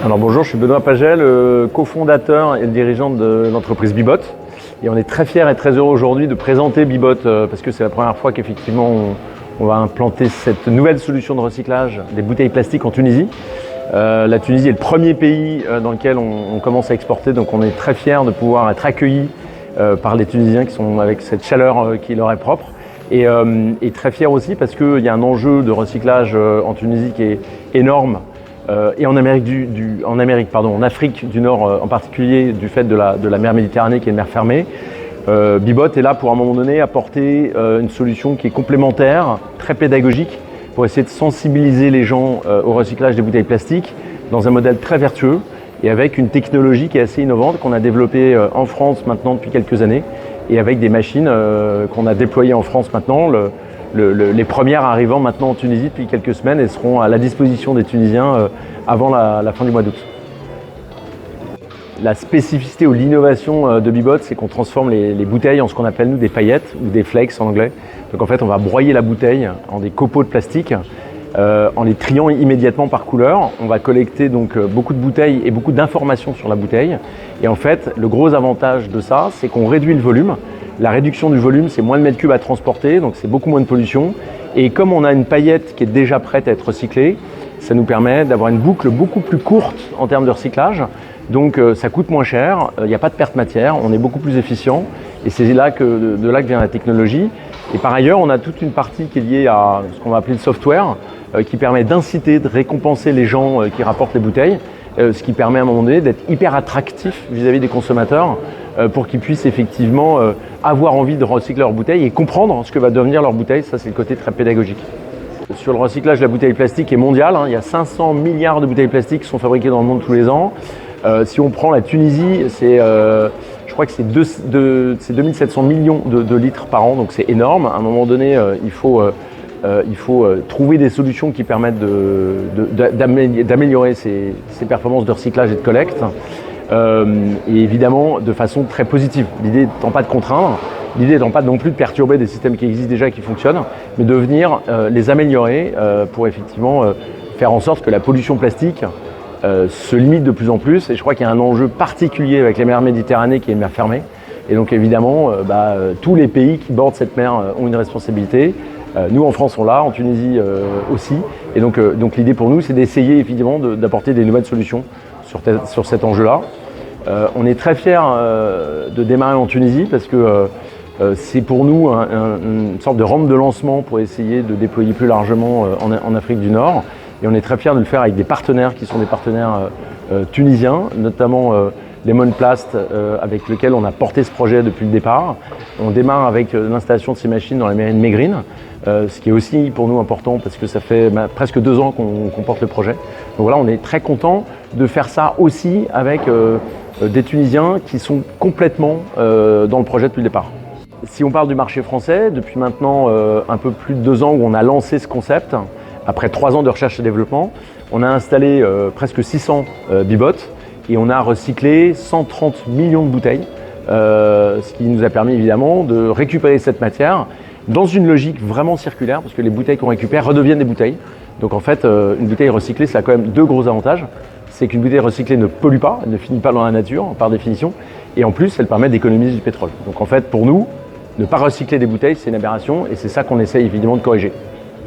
Alors bonjour, je suis Benoît Pagel, cofondateur et le dirigeant de l'entreprise Bibot. Et on est très fiers et très heureux aujourd'hui de présenter Bibot parce que c'est la première fois qu'effectivement on va implanter cette nouvelle solution de recyclage des bouteilles plastiques en Tunisie. La Tunisie est le premier pays dans lequel on commence à exporter, donc on est très fiers de pouvoir être accueillis par les Tunisiens qui sont avec cette chaleur qui leur est propre. Et très fiers aussi parce qu'il y a un enjeu de recyclage en Tunisie qui est énorme. Et en Afrique du Nord en particulier, du fait de la mer Méditerranée qui est une mer fermée. Bibot est là pour à un moment donné apporter une solution qui est complémentaire, très pédagogique, pour essayer de sensibiliser les gens au recyclage des bouteilles plastiques dans un modèle très vertueux et avec une technologie qui est assez innovante qu'on a développée en France maintenant depuis quelques années et avec des machines qu'on a déployées en France maintenant. Les premières arrivant maintenant en Tunisie depuis quelques semaines et seront à la disposition des Tunisiens avant la fin du mois d'août. La spécificité ou l'innovation de Bibot, c'est qu'on transforme les bouteilles en ce qu'on appelle nous des paillettes ou des flakes en anglais. Donc en fait, on va broyer la bouteille en des copeaux de plastique en les triant immédiatement par couleur. On va collecter donc beaucoup de bouteilles et beaucoup d'informations sur la bouteille. Et en fait, le gros avantage de ça, c'est qu'on réduit le volume. La réduction du volume, c'est moins de mètres cubes à transporter, donc c'est beaucoup moins de pollution. Et comme on a une paillette qui est déjà prête à être recyclée, ça nous permet d'avoir une boucle beaucoup plus courte en termes de recyclage. Donc ça coûte moins cher, il n'y a pas de perte matière, on est beaucoup plus efficient. Et c'est de là que vient la technologie. Et par ailleurs, on a toute une partie qui est liée à ce qu'on va appeler le software, qui permet d'inciter, de récompenser les gens qui rapportent les bouteilles. Ce qui permet à un moment donné d'être hyper attractif vis-à-vis des consommateurs pour qu'ils puissent effectivement avoir envie de recycler leurs bouteilles et comprendre ce que va devenir leur bouteille. Ça, c'est le côté très pédagogique. Sur le recyclage de la bouteille plastique est mondial. Il y a 500 milliards de bouteilles plastiques qui sont fabriquées dans le monde tous les ans. Si on prend la Tunisie, je crois que c'est 2700 millions de litres par an, donc c'est énorme. À un moment donné, il faut trouver des solutions qui permettent d'améliorer ces performances de recyclage et de collecte, et évidemment de façon très positive. L'idée n'étant pas de contraindre, l'idée n'étant pas non plus de perturber des systèmes qui existent déjà et qui fonctionnent, mais de venir les améliorer pour effectivement faire en sorte que la pollution plastique se limite de plus en plus. Et je crois qu'il y a un enjeu particulier avec la mer Méditerranée qui est une mer fermée. Et donc évidemment, tous les pays qui bordent cette mer ont une responsabilité. Nous en France on l'a, en Tunisie aussi. Et donc l'idée pour nous c'est d'essayer évidemment d'apporter des nouvelles solutions sur cet enjeu-là. On est très fiers de démarrer en Tunisie parce que c'est pour nous une sorte de rampe de lancement pour essayer de déployer plus largement en Afrique du Nord. Et on est très fiers de le faire avec des partenaires qui sont des partenaires tunisiens, notamment Lemon Plast, avec lequel on a porté ce projet depuis le départ. On démarre avec l'installation de ces machines dans la mairie de Mégrine, ce qui est aussi pour nous important parce que ça fait presque 2 ans qu'on porte le projet. Donc voilà, on est très content de faire ça aussi avec des Tunisiens qui sont complètement dans le projet depuis le départ. Si on parle du marché français, depuis maintenant un peu plus de 2 ans où on a lancé ce concept, après 3 ans de recherche et développement, on a installé presque 600 Bibot et on a recyclé 130 millions de bouteilles, ce qui nous a permis évidemment de récupérer cette matière dans une logique vraiment circulaire, parce que les bouteilles qu'on récupère redeviennent des bouteilles. Donc en fait, une bouteille recyclée, ça a quand même 2 gros avantages. C'est qu'une bouteille recyclée ne pollue pas, elle ne finit pas dans la nature par définition, et en plus, elle permet d'économiser du pétrole. Donc en fait, pour nous, ne pas recycler des bouteilles, c'est une aberration, et c'est ça qu'on essaye évidemment de corriger.